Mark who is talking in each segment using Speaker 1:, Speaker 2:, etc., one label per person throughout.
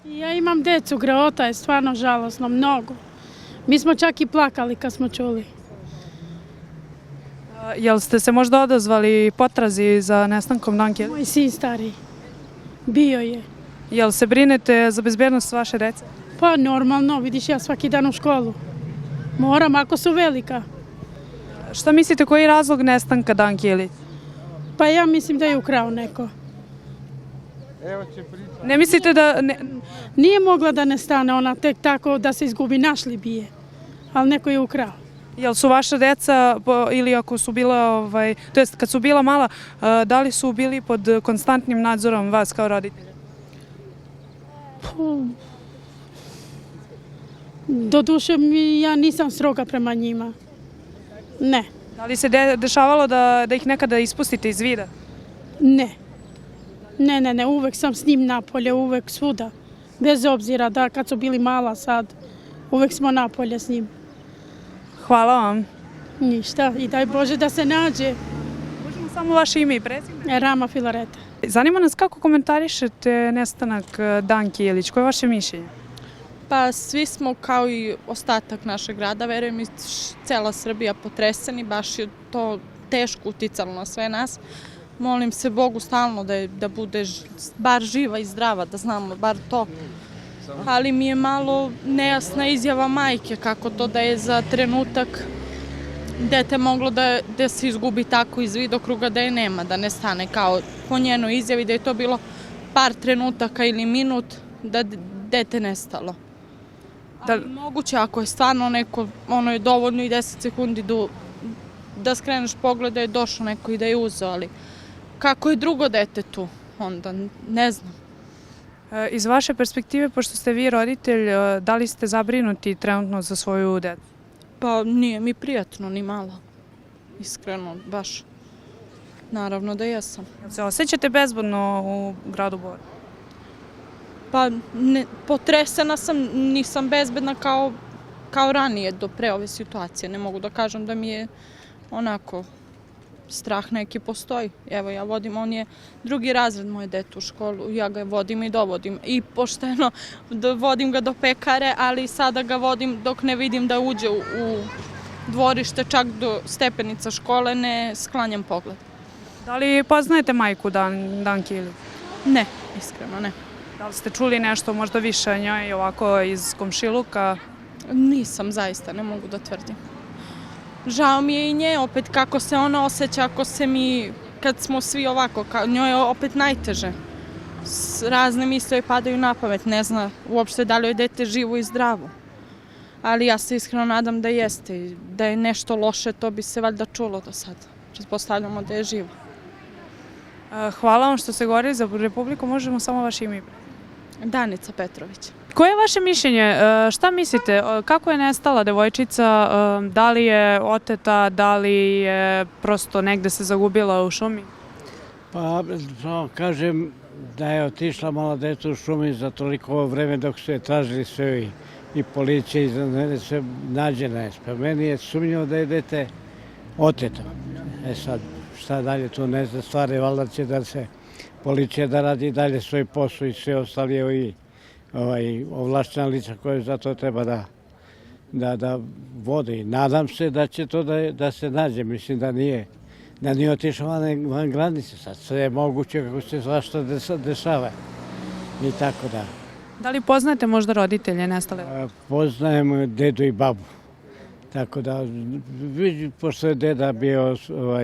Speaker 1: Ja imam decu, greota je stvarno žalosno, mnogo. Mi smo čak i plakali kad smo čuli.
Speaker 2: Jel ste se možda odazvali potrazi za nestankom Danke?
Speaker 1: Moj sin stari, bio je.
Speaker 2: Jel se brinete za bezbjednost vaše dece?
Speaker 1: Pa normalno, vidiš ja svaki dan u školu. Moram ako su velika.
Speaker 2: Šta mislite koji je razlog nestanka Danke Ilić?
Speaker 1: Pa ja mislim da je ukrao neko.
Speaker 2: Ne mislite da...
Speaker 1: Nije mogla da ne stane ona tek tako da se izgubi, našli bi je. Ali neko je ukrao.
Speaker 2: Jel su vaša deca ili ako su bila, to jest kad su bila mala, da li su bili pod konstantnim nadzorom vas kao roditelja?
Speaker 1: Doduše ja nisam stroga prema njima. Ne.
Speaker 2: Da li se dešavalo da ih nekada ispustite iz vida?
Speaker 1: Ne. Ne, uvek sam s njim napolje, uvek svuda. Bez obzira da kad su bili mala sad, uvek smo napolje s njim.
Speaker 2: Hvala vam.
Speaker 1: Ništa i daj Bože da se nađe.
Speaker 2: Možemo samo vaše ime i prezime?
Speaker 1: Rama Filareta.
Speaker 2: Zanima nas kako komentarišete nestanak Danke Ilić, koje je vaše mišljenje?
Speaker 3: Pa svi smo kao i ostatak našeg grada, verujem i cela Srbija potreseni, baš je to teško uticalo na sve nas. Molim se Bogu stalno da bude bar živa i zdrava, da znamo bar to. Ali mi je malo nejasna izjava majke, kako to da je za trenutak dete moglo da se izgubi tako iz vidokruga, da je nema, da ne stane, kao po njenoj izjavi da je to bilo par trenutaka ili minut da dete nestalo. Ali moguće ako je stvarno neko, ono je dovoljno i 10 sekundi da skreneš pogled da je došao neko i da je uzeo, ali kako je drugo dete tu, onda ne znam.
Speaker 2: Iz vaše perspektive, pošto ste vi roditelj, da li ste zabrinuti trenutno za svoju decu?
Speaker 3: Pa nije mi prijatno, ni malo. Iskreno, baš. Naravno da jesam.
Speaker 2: Se osjećate bezbedno u gradu Boru?
Speaker 3: Pa potresena sam, nisam bezbedna kao ranije do pre ove situacije. Ne mogu da kažem da mi je onako strah neki postoji. Evo ja vodim, on je drugi razred moje dete u školu, ja ga vodim i dovodim. I pošteno vodim ga do pekare, ali sada ga vodim dok ne vidim da uđe u dvorište, čak do stepenica škole, ne sklanjam pogled.
Speaker 2: Da li poznajete majku Danke Ilić?
Speaker 3: Ne, iskreno ne.
Speaker 2: Da li ste čuli nešto možda više o njoj ovako iz komšiluka?
Speaker 3: Nisam, zaista, ne mogu da tvrdim. Žao mi je i nje, opet kako se ona osjeća ako se mi, kad smo svi ovako, njoj je opet najteže. Razne misle joj padaju na pamet, ne zna uopšte da li je dete živo i zdravo. Ali ja se iskreno nadam da jeste i da je nešto loše, to bi se valjda čulo do sada. Pretpostavljamo da je živo.
Speaker 2: Hvala vam što ste govorili za Republiku, možemo samo vaše ime?
Speaker 3: Danica Petrović.
Speaker 2: Koje je vaše mišljenje? Šta mislite? Kako je nestala devojčica? Da li je oteta? Da li je prosto negde se zagubila u šumi?
Speaker 4: Pa, kažem da je otišla mala deca u šumi za toliko vreme dok su je tražili sve i policija i da se nađena je. Pa meni je sumnjivo da je dete oteto. Sad, šta dalje tu ne zna stvari, valjda će da se policija da radi dalje svoj posao i sve ostali ovlaštena lica koje za to treba da vode. Nadam se da će to da se nađe. Mislim da nije otišao van granice. Sad sve je moguće kako se svašta dešava. I tako da.
Speaker 2: Da li poznajete možda roditelje nestale?
Speaker 4: Poznajem dedu i babu. Tako da, pošto je deda bio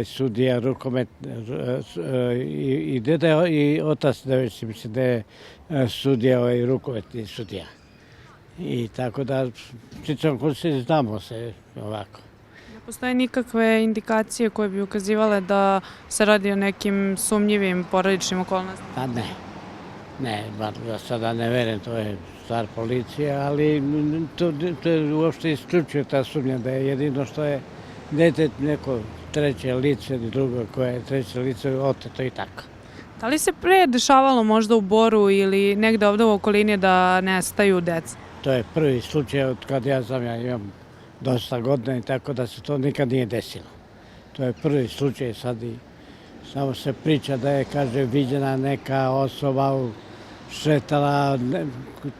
Speaker 4: sudija, rukomet, i deda i otac, mislim da je sudija i rukometni sudija. I tako da, pričam ko se znamo se ovako.
Speaker 2: Ne postoje nikakve indikacije koje bi ukazivale da se radi o nekim sumnjivim porodičnim okolnostima?
Speaker 4: Pa ne, da sada ne verujem, to je stvar policije, ali to je uopšte isključuje ta sumnja da je jedino što je dete neko treće lice ili drugo koje je treće lice oteto i tako.
Speaker 2: Da li se pre dešavalo možda u Boru ili negde ovde u okolini da nestaju deca?
Speaker 4: To je prvi slučaj od kad ja imam dosta godina i tako da se to nikad nije desilo. To je prvi slučaj sad i samo se priča da je, kaže, viđena neka osoba u šetala,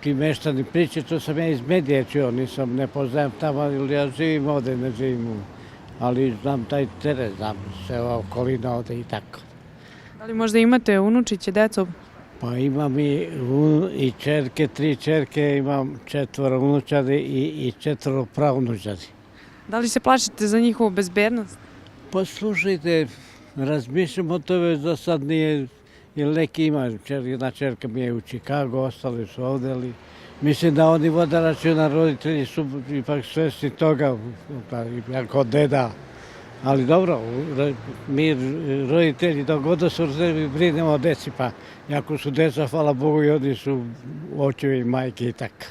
Speaker 4: ti meštani priče, to sam ja iz medija čuo, ne poznajem tamo, ili ja živim ovde, ne živim ali znam taj teren, znam sve ova okolina ovde i tako.
Speaker 2: Da li možda imate unučiće, deco?
Speaker 4: Pa imam i čerke, 3 čerke, imam 4 unučadi i 4 pravnučadi.
Speaker 2: Da li se plašite za njihovu bezbednost?
Speaker 4: Pa slušajte, razmišljam o tome da sad nije, ili neki ima, jedna čerka mi je u Čikagu, ostali su ovde, ali mislim da oni vode računa, roditelji su ipak svesni toga, jako deda. Ali dobro, mi roditelji dok god su brinemo o deci, pa jako su deca, hvala Bogu, i oni su očevi i majke i tako.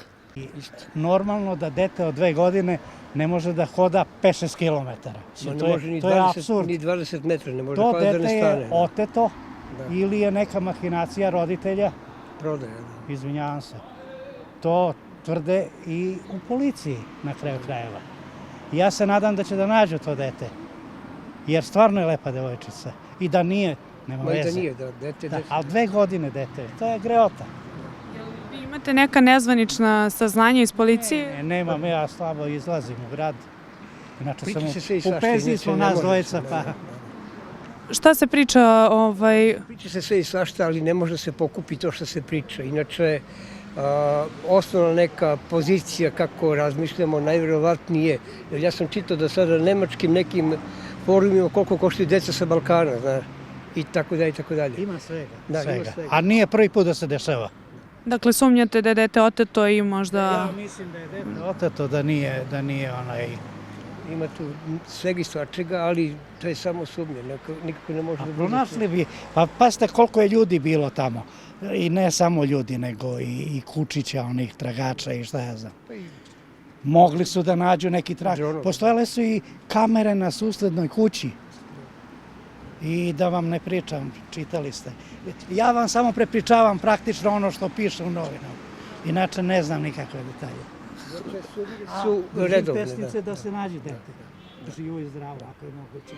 Speaker 5: Normalno da dete od 2 godine ne može da hoda 5-6 kilometara. To je apsurd.
Speaker 6: Ni 20 metra, ne može
Speaker 5: To
Speaker 6: da ne
Speaker 5: dete
Speaker 6: stane.
Speaker 5: je oteto ili je neka mahinacija roditelja,
Speaker 6: Prodaje,
Speaker 5: izvinjavam se. To tvrde i u policiji na kraju krajeva. Ja se nadam da će da nađu to dete, jer stvarno je lepa devojčica. I da nije, nema veze.
Speaker 6: da nije, dete.
Speaker 5: A 2 godine dete, to je greota.
Speaker 2: Vi imate neka nezvanična saznanja iz policije?
Speaker 5: Nemam, ja slabo izlazim u grad. Inače
Speaker 6: Priča se sve i
Speaker 5: u
Speaker 6: svašta,
Speaker 5: penziji
Speaker 6: inače
Speaker 5: smo
Speaker 6: ne
Speaker 5: nas
Speaker 6: može
Speaker 5: dvojica,
Speaker 6: se,
Speaker 5: pa...
Speaker 2: Šta se priča,
Speaker 6: Priča se sve i svašta, ali ne može se pokupi to što se priča. Inače, osnovna neka pozicija kako razmišljamo najvjerovatnije, jer ja sam čitao da sada na nemačkim nekim forumima koliko koštaju deca sa Balkana, znaš, i tako dalje, i tako dalje.
Speaker 5: Ima svega.
Speaker 6: Da, ima svega.
Speaker 5: A nije prvi put da se dešava.
Speaker 2: dakle sumnjate da je dete oteto i možda...
Speaker 5: Ja mislim da je dete oteto, da nije onaj...
Speaker 6: Ima tu svega i svačega, ali to je samo sumnje, nikako ne može da bude.
Speaker 5: Pronašli bi, pa pazite koliko je ljudi bilo tamo. I ne samo ljudi, nego i kučića, onih tragača i šta ja znam. Mogli su da nađu neki trag. Postojale su i kamere na suslednoj kući. I da vam ne pričam, čitali ste. Ja vam samo prepričavam praktično ono što piše u novinama. Inače ne znam nikakve detalje.
Speaker 6: Su redovne,
Speaker 5: Pesnice da se nađe dete. Živo i zdravo, ako je moguće.